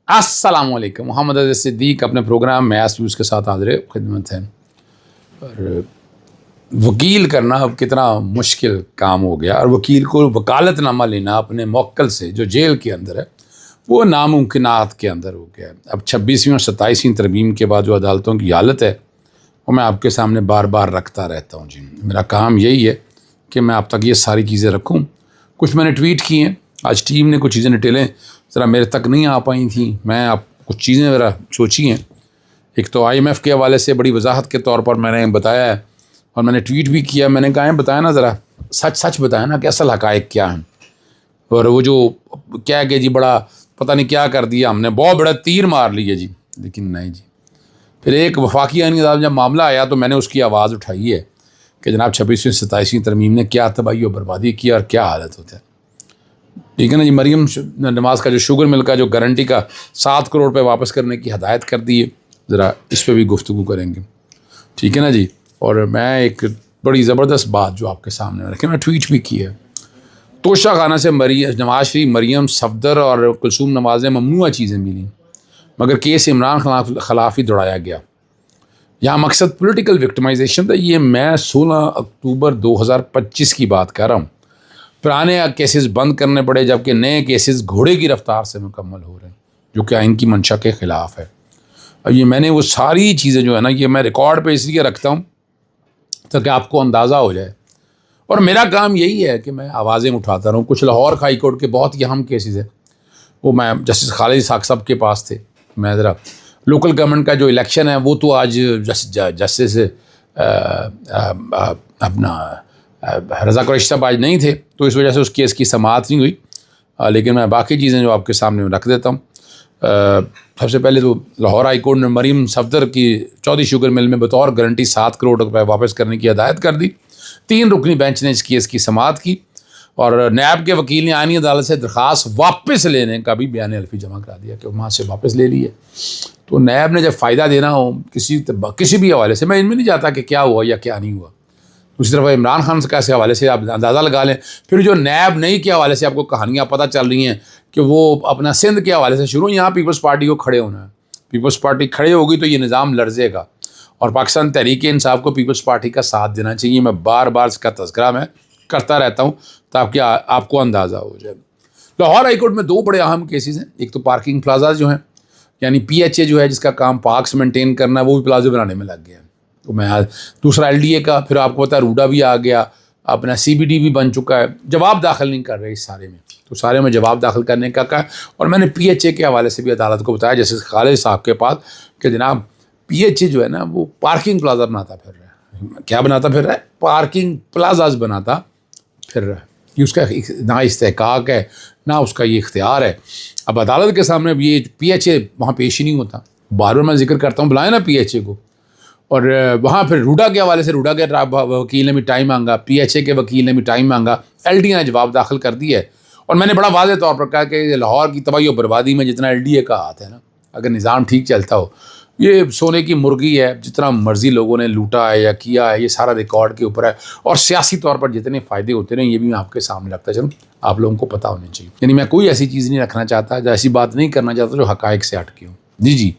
السلام علیکم. محمد عزیز صدیق اپنے پروگرام میاس ویوز کے ساتھ حاضر خدمت ہیں. اور وکیل کرنا اب کتنا مشکل کام ہو گیا، اور وکیل کو وکالت نامہ لینا اپنے موکل سے جو جیل کے اندر ہے وہ ناممکنات کے اندر ہو گیا. اب 26ویں اور 27ویں ترمیم کے بعد جو عدالتوں کی حالت ہے وہ میں آپ کے سامنے بار بار رکھتا رہتا ہوں. جی میرا کام یہی ہے کہ میں آپ تک یہ ساری چیزیں رکھوں. کچھ میں نے ٹویٹ کی ہیں، آج ٹیم نے کچھ چیزیں ڈیٹیلیں ذرا میرے تک نہیں آ پائی تھیں، میں آپ کچھ چیزیں ذرا سوچی ہیں. ایک تو IMF کے حوالے سے بڑی وضاحت کے طور پر میں نے بتایا ہے، اور میں نے ٹویٹ بھی کیا. میں نے کہا ہے بتایا نا، ذرا سچ بتایا نا کہ اصل حقائق کیا ہیں. اور وہ جو کیا کہ جی بڑا پتہ نہیں کیا کر دیا ہم نے، بہت بڑا تیر مار لیے جی، لیکن نہیں جی. پھر ایک وفاقی آئین عدالت جب معاملہ آیا تو میں نے اس کی آواز اٹھائی ہے کہ جناب 26ویں 27ویں ترمیم نے کیا تباہی و بربادی کی اور کیا حالت ہوتا ہے. ٹھیک ہے نا جی. مریم نواز کا جو شوگر مل کا جو گارنٹی کا 7 کروڑ روپے واپس کرنے کی ہدایت کر دی ہے، ذرا اس پہ بھی گفتگو کریں گے. ٹھیک ہے نا جی. اور میں ایک بڑی زبردست بات جو آپ کے سامنے رکھے، میں ٹویٹ بھی کی ہے. توشہ خانہ سے نواز شریف، مریم صفدر اور کلثوم نوازیں ممنوعہ چیزیں ملیں، مگر کیس عمران خلاف ہی دوڑایا گیا. یہاں مقصد پولیٹیکل وکٹمائزیشن تھا. یہ میں 16 اکتوبر 2025 کی بات کر رہا ہوں. پرانے کیسز بند کرنے پڑے جبکہ نئے کیسز گھوڑے کی رفتار سے مکمل ہو رہے ہیں، جو کہ آئین کی منشا کے خلاف ہے. اور یہ میں نے وہ ساری چیزیں جو ہے نا، یہ میں ریکارڈ پہ اس لیے رکھتا ہوں تاکہ آپ کو اندازہ ہو جائے. اور میرا کام یہی ہے کہ میں آوازیں اٹھاتا رہوں. کچھ لاہور ہائی کورٹ کے بہت ہی اہم کیسز ہیں، وہ میں جسٹس خالد اسحاق صاحب کے پاس تھے. میں ذرا لوکل گورنمنٹ کا جو الیکشن ہے وہ تو آج جسٹس اپنا رضا قریشی صاحب آج نہیں تھے، تو اس وجہ سے اس کیس کی سماعت نہیں ہوئی. لیکن میں باقی چیزیں جو آپ کے سامنے رکھ دیتا ہوں. سب سے پہلے تو لاہور ہائی کورٹ نے مریم صفدر کی چودھری شوگر مل میں بطور گارنٹی 7 کروڑ روپے واپس کرنے کی ہدایت کر دی. 3 رکنی بینچ نے اس کیس کی سماعت کی، اور نیب کے وکیل نے آئینی عدالت سے درخواست واپس لینے کا بھی بیان حلفی جمع کرا دیا کہ وہاں سے واپس لے لی ہے. تو نیب نے جب فائدہ دینا ہو کسی بھی حوالے سے، میں ان میں نہیں جاتا کہ کیا ہوا یا کیا نہیں ہوا. دوسری طرف عمران خان سے کیسے حوالے سے آپ اندازہ لگا لیں. پھر جو نیب نئی کے حوالے سے آپ کو کہانیاں پتہ چل رہی ہیں کہ وہ اپنا سندھ کے حوالے سے شروع، یہاں پیپلز پارٹی کو کھڑے ہونا ہے. پیپلز پارٹی کھڑے ہوگی تو یہ نظام لرزے گا، اور پاکستان تحریک انصاف کو پیپلز پارٹی کا ساتھ دینا چاہیے. میں بار بار اس کا تذکرہ میں کرتا رہتا ہوں تاکہ آپ کو اندازہ ہو جائے. لاہور ہائی کورٹ میں 2 بڑے اہم کیسز ہیں. ایک تو پارکنگ پلازاز جو ہیں، یعنی PHA جو ہے جس کا کام پارکس مینٹین کرنا ہے، وہ بھی پلازے بنانے میں لگ گیا ہے. تو میں دوسرا LDA کا، پھر آپ کو پتا ہے روڈا بھی آ گیا، اپنا CBD بھی بن چکا ہے. جواب داخل نہیں کر رہے اس سارے میں، تو سارے میں جواب داخل کرنے کا کہا. اور میں نے PHA کے حوالے سے بھی عدالت کو بتایا جیسے خالد صاحب کے پاس کہ جناب PHA جو ہے نا وہ پارکنگ پلازا بناتا پھر رہا ہے. کیا بناتا پھر رہا ہے؟ پارکنگ پلازاز بناتا پھر رہا ہے. یہ اس کا نہ استحقاق ہے نہ اس کا یہ اختیار ہے. اب عدالت کے سامنے اب یہ PHA وہاں پیش ہی نہیں ہوتا. بار بار میں ذکر کرتا ہوں، بلائیں نا PHA کو. اور وہاں پھر روڈا کے حوالے سے روڈا کے وکیل نے بھی ٹائم مانگا، PHA کے وکیل نے بھی ٹائم مانگا، LDA نے جواب داخل کر دی ہے. اور میں نے بڑا واضح طور پر کہا کہ لاہور کی تباہی و بربادی میں جتنا LDA کا ہاتھ ہے نا، اگر نظام ٹھیک چلتا ہو، یہ سونے کی مرغی ہے. جتنا مرضی لوگوں نے لوٹا ہے یا کیا ہے، یہ سارا ریکارڈ کے اوپر ہے. اور سیاسی طور پر جتنے فائدے ہوتے ہیں یہ بھی میں آپ کے سامنے رکھتا چلوں، آپ لوگوں کو پتہ ہونے چاہیے. یعنی میں کوئی ایسی چیز نہیں رکھنا چاہتا، ایسی بات نہیں کرنا چاہتا جو حقائق سے ہٹ کے ہوں. جی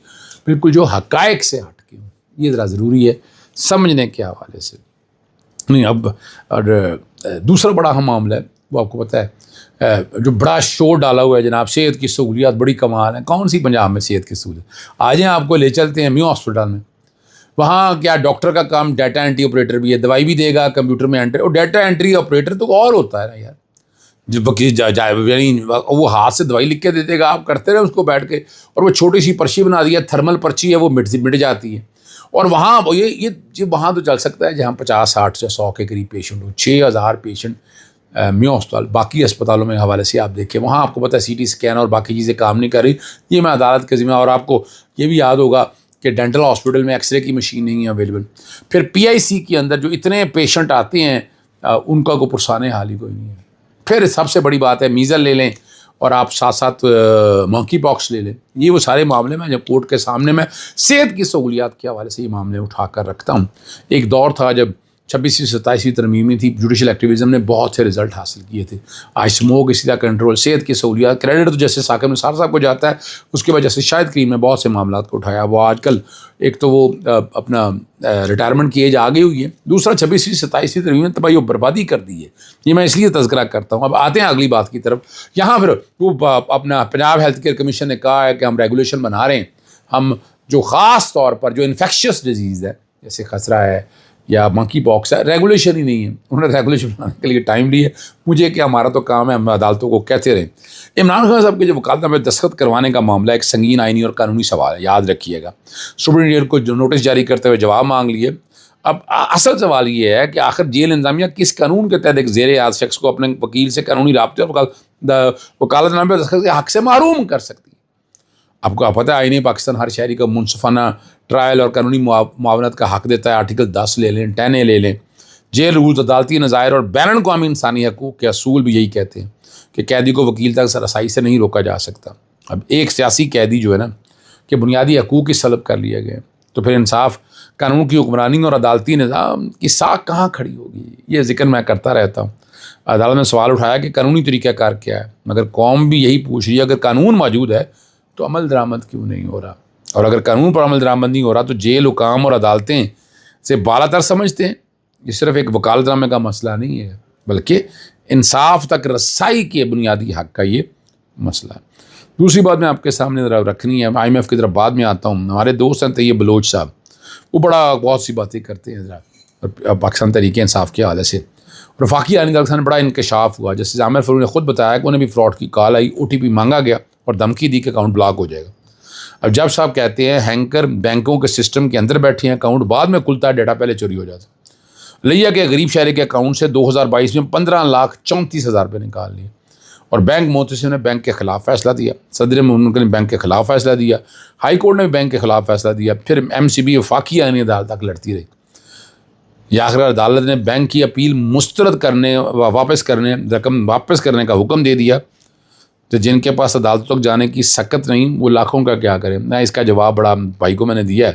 بالکل، جو حقائق سے ہٹ کے ہوں، یہ ذرا ضروری ہے سمجھنے کے حوالے سے. نہیں اب اور دوسرا بڑا اہم معاملہ ہے، وہ آپ کو پتہ ہے جو بڑا شور ڈالا ہوا ہے جناب، صحت کی سہولیات بڑی کمال ہیں. کون سی پنجاب میں صحت کی سہولیت؟ آ جائیں آپ کو لے چلتے ہیں میو ہاسپٹل میں. وہاں کیا ڈاکٹر کا کام ڈیٹا انٹری آپریٹر بھی ہے، دوائی بھی دے گا کمپیوٹر میں انٹری. اور ڈیٹا انٹری آپریٹر تو اور ہوتا ہے نا یار، یعنی وہ ہاتھ سے دوائی لکھ کے دے دے گا، آپ کرتے رہے اس کو بیٹھ کے. اور وہ چھوٹی سی پرچی بنا دی ہے، تھرمل پرچی ہے، وہ مٹ جاتی ہے. اور وہاں یہ وہاں تو چل سکتا ہے جہاں 50 60 سے 100 کے قریب پیشنٹ ہو. 6000 پیشنٹ میو ہسپتال. باقی اسپتالوں میں حوالے سے آپ دیکھیں، وہاں آپ کو پتہ ہے CT اسکین اور باقی چیزیں کام نہیں کر رہی. یہ میں عدالت کے ذمہ. اور آپ کو یہ بھی یاد ہوگا کہ ڈینٹل ہاسپٹل میں ایکس رے کی مشین نہیں ہے اویلیبل. پھر PIC کے اندر جو اتنے پیشنٹ آتے ہیں ان کا کوئی پرسانے حال ہی کوئی نہیں ہے. پھر سب سے بڑی بات ہے میزل لے لیں اور آپ ساتھ ساتھ مونکی پاکس لے لیں. یہ وہ سارے معاملے میں جب کورٹ کے سامنے میں صحت کی سہولیات کے حوالے سے یہ معاملے اٹھا کر رکھتا ہوں. ایک دور تھا جب 26ویں 27ویں ترمیمی تھی، جوڈیشل ایکٹیویزم نے بہت سے رزلٹ حاصل کیے تھے. آج اسموک اسی طرح کنٹرول، صحت کی سہولیات، کریڈٹ تو جیسے ثاقب نثار صاحب کو جاتا ہے، اس کی وجہ سے شاہد کریم نے بہت سے معاملات کو اٹھایا. وہ آج کل ایک تو وہ اپنا ریٹائرمنٹ کی ایج آگے ہوئی ہے، دوسرا 26ویں 27ویں ترمیم نے تباہی و بربادی کر دی ہے. یہ میں اس لیے تذکرہ کرتا ہوں. اب آتے ہیں اگلی بات کی طرف. یہاں پھر وہ اپنا پنجاب ہیلتھ کیئر کمیشن نے کہا ہے کہ ہم ریگولیشن بنا رہے ہیں، ہم جو خاص طور پر جو انفیکشس ڈیزیز ہے جیسے خسرہ ہے یا منکی پاکس ہے، ریگولیشن ہی نہیں ہے. انہوں نے ریگولیشن بنانے کے لیے ٹائم لی ہے. مجھے کیا، ہمارا تو کام ہے، ہم عدالتوں کو کہتے رہیں. عمران خان صاحب کے جو وکالت نامے دستخط کروانے کا معاملہ ایک سنگین آئینی اور قانونی سوال ہے، یاد رکھیے گا. سپرنٹینڈنٹ کو جو نوٹس جاری کرتے ہوئے جواب مانگ لیے. اب اصل سوال یہ ہے کہ آخر جیل انتظامیہ کس قانون کے تحت ایک زیر اعتراض شخص کو اپنے وکیل سے قانونی رابطے اور وکالت نامے دستخط کے حق سے محروم کر سکتی ہے. آپ کو پتہ ہے آئین پاکستان ہر شہری کو منصفانہ ٹرائل اور قانونی معاونت کا حق دیتا ہے. آرٹیکل 10 لے لیں، 10A لے لیں. جیل رولز، عدالتی نظائر اور بین الاقوامی انسانی حقوق کے اصول بھی یہی کہتے ہیں کہ قیدی کو وکیل تک رسائی سے نہیں روکا جا سکتا. اب ایک سیاسی قیدی جو ہے نا کہ بنیادی حقوق کی سلب کر لیا گئے، تو پھر انصاف، قانون کی حکمرانی اور عدالتی نظام کی ساکھ کہاں کھڑی ہوگی؟ یہ ذکر میں کرتا رہتا ہوں. عدالت نے سوال اٹھایا کہ قانونی طریقہ کار کیا ہے، مگر قوم بھی یہی پوچھ رہی ہے اگر قانون موجود ہے تو عمل درآمد کیوں نہیں ہو رہا؟ اور اگر قانون پر عمل درآمد نہیں ہو رہا تو جیل، حکام اور عدالتیں سے بالا تر سمجھتے ہیں. یہ صرف ایک وکالت نامے کا مسئلہ نہیں ہے بلکہ انصاف تک رسائی کے بنیادی حق کا یہ مسئلہ ہے. دوسری بات میں آپ کے سامنے ذرا رکھنی ہے، IMF کی طرف بعد میں آتا ہوں. ہمارے دوست ہیں طیب بلوچ صاحب، وہ بہت سی باتیں کرتے ہیں ذرا پاکستان تحریک انصاف کے حوالے سے. وفاقی آئین عدالت میں بڑا انکشاف ہوا. جسٹس عامر فاروق نے خود بتایا کہ انہیں بھی فراڈ کی کال آئی، OTP مانگا گیا اور دھمکی دی کہ اکاؤنٹ بلاک ہو جائے گا. اب جب صاحب کہتے ہیں ہینکر بینکوں کے سسٹم کے اندر بیٹھے ہیں، اکاؤنٹ بعد میں کھلتا ہے، ڈیٹا پہلے چوری ہو جاتا ہے. لیا کہ غریب شہری کے اکاؤنٹ سے 2022 میں 15,34,000 روپے نکال لیے اور بینک محتسب نے بینک کے خلاف فیصلہ دیا. صدر مملکت نے بینک کے خلاف فیصلہ دیا، ہائی کورٹ نے بھی بینک کے خلاف فیصلہ دیا. پھر MCB وفاقی آئینی عدالت تک لڑتی رہی. یا آخر عدالت نے بینک کی اپیل مسترد کرنے، رقم واپس کرنے کا حکم دے دیا. تو جن کے پاس عدالتوں تک جانے کی سکت نہیں وہ لاکھوں کا کیا کریں. میں اس کا جواب بڑا بھائی کو میں نے دیا ہے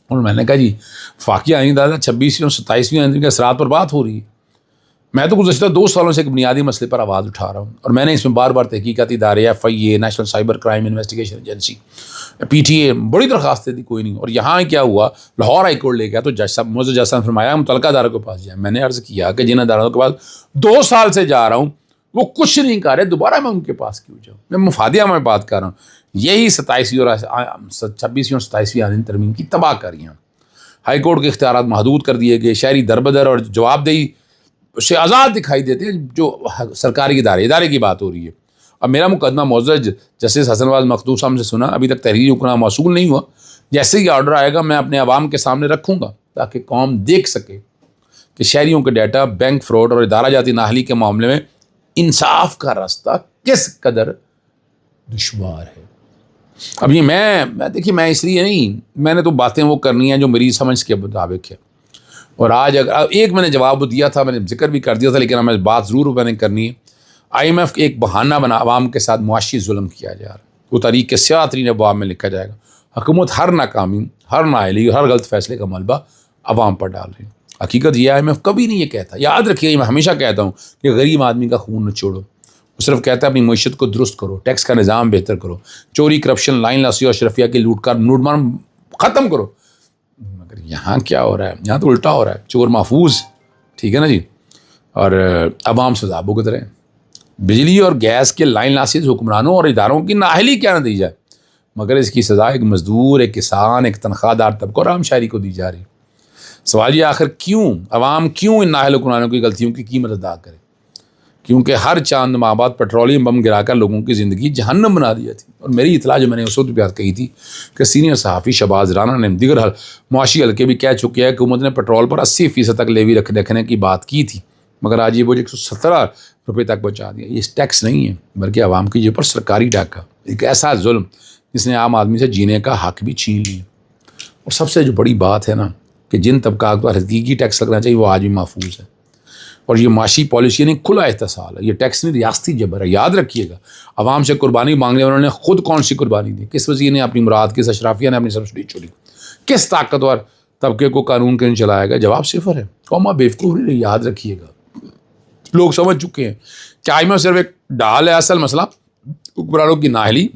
اور میں نے کہا جی وفاقی آئینی عدالت 26ویں اور 27ویں آئین کے اثرات پر بات ہو رہی ہے. میں تو گزشتہ 2 سالوں سے ایک بنیادی مسئلے پر آواز اٹھا رہا ہوں اور میں نے اس میں بار بار تحقیقاتی ادارے، FIA، national cyber crime investigation agency, PTA، بڑی درخواستیں دی، کوئی نہیں. اور یہاں کیا ہوا، لاہور ہائی کورٹ لے گیا تو جج صاحب موزز جج صاحب نے فرمایا متعلقہ اداروں کے پاس جائیں. میں نے عرض کیا کہ جن اداروں کے پاس 2 سال سے جا رہا ہوں وہ کچھ نہیں کر رہے، دوبارہ میں ان کے پاس کیوں جاؤں؟ میں مفادیہ میں بات کر رہا ہوں. یہی 27ویں اور 26ویں اور 27ویں آئین ترمیم کی تباہ کاریاں. ہائی کورٹ کے اختیارات محدود کر دیے گئے، شہری دربدر اور جواب دہی سے آزاد دکھائی دیتے ہیں. جو سرکاری ادارے کی بات ہو رہی ہے. اب میرا مقدمہ معزز جسٹس حسن نواز مخدوم صاحب سے سنا، ابھی تک تحریری حکم موصول نہیں ہوا. جیسے ہی آرڈر آئے گا میں اپنے عوام کے سامنے رکھوں گا تاکہ قوم دیکھ سکے کہ شہریوں کے ڈیٹا، بینک فراڈ اور ادارہ جاتی نااہلی کے معاملے میں انصاف کا راستہ کس قدر دشوار ہے. اب یہ میں دیکھیے، میں اس لیے نہیں، میں نے تو باتیں وہ کرنی ہیں جو میری سمجھ کے مطابق ہے. اور آج اگر ایک میں نے جواب دیا تھا، میں نے ذکر بھی کر دیا تھا، لیکن ہمیں بات ضرور میں نے کرنی ہے. IMF ایک بہانہ بنا عوام کے ساتھ معاشی ظلم کیا جا رہا ہے. وہ تاریخ کے سیاہ ترین ابواب میں لکھا جائے گا. حکومت ہر ناکامی، ہر نااہلی، ہر غلط فیصلے کا ملبہ عوام پر ڈال رہی ہے. حقیقت یہ IMF کبھی نہیں یہ کہتا، یاد رکھیے، میں ہمیشہ کہتا ہوں کہ غریب آدمی کا خون نہ چھوڑو. وہ صرف کہتا ہے اپنی معیشت کو درست کرو، ٹیکس کا نظام بہتر کرو، چوری، کرپشن، لائن لاسی اور اشرفیہ کی لوٹ مار ختم کرو. مگر یہاں کیا ہو رہا ہے؟ یہاں تو الٹا ہو رہا ہے. چور محفوظ، ٹھیک ہے نا جی، اور عوام سزا بھگت رہے ہیں. بجلی اور گیس کے لائن لاسز حکمرانوں اور اداروں کی نااہلی کیا نتیجہ ہے، مگر اس کی سزا ایک مزدور، ایک کسان، ایک تنخواہ دار طبقہ اور عام شہری کو دی جا رہی. سوال یہ آخر عوام کیوں ان نااہل حکمرانوں کی غلطیوں کی قیمت ادا کرے؟ کیونکہ ہر چاند ماہ بعد پیٹرولیم بم گرا کر لوگوں کی زندگی جہنم بنا دی جاتی. اور میری اطلاع جو میں نے اس وقت بات کہی تھی کہ سینئر صحافی شہباز رانا نے دیگر معاشی حلقے بھی کہہ چکے ہیں کہ حکومت نے پیٹرول پر 80% تک لیوی رکھنے کی بات کی تھی، مگر آج یہ وہ 117 روپے تک پہنچا دیا. یہ ٹیکس نہیں ہے بلکہ عوام کی جیب پر سرکاری ڈاکہ، ایک ایسا ظلم جس نے عام آدمی سے جینے کا حق بھی چھین لیا. اور سب سے جو بڑی بات ہے نا کہ جن طبقات پر حقیقی ٹیکس لگنا چاہیے وہ آج بھی محفوظ ہے. اور یہ معاشی پالیسی نہیں، کھلا احتسال ہے. یہ ٹیکس نہیں، ریاستی جبر ہے. یاد رکھیے گا، عوام سے قربانی مانگنے والوں نے خود کون سی قربانی دی؟ کس وزیر نے اپنی مراد، کس اشرافیہ نے اپنی سبسڈی چوری، کس طاقتور طبقے کو قانون کیوں چلائے گا؟ جواب صفر ہے. قوم بیوقوف نہیں، یاد رکھیے گا. لوگ سمجھ چکے ہیں چائے میں صرف ایک ڈال ہے اصل مسئلہ، حکمرانوں کی نااہلی،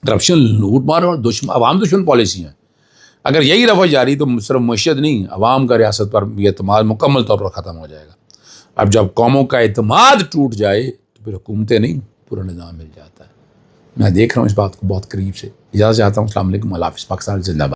کرپشن، لوٹ مار اور عوام دشمن پالیسی ہیں. اگر یہی روش جاری تو صرف معیشت نہیں، عوام کا ریاست پر یہ اعتماد مکمل طور پر ختم ہو جائے گا. اب جب قوموں کا اعتماد ٹوٹ جائے تو پھر حکومتیں نہیں، پورا نظام مل جاتا ہے. میں دیکھ رہا ہوں اس بات کو بہت قریب سے. اجازت چاہتا ہوں. السلام علیکم، اللہ حافظ. پاکستان زندہ باد.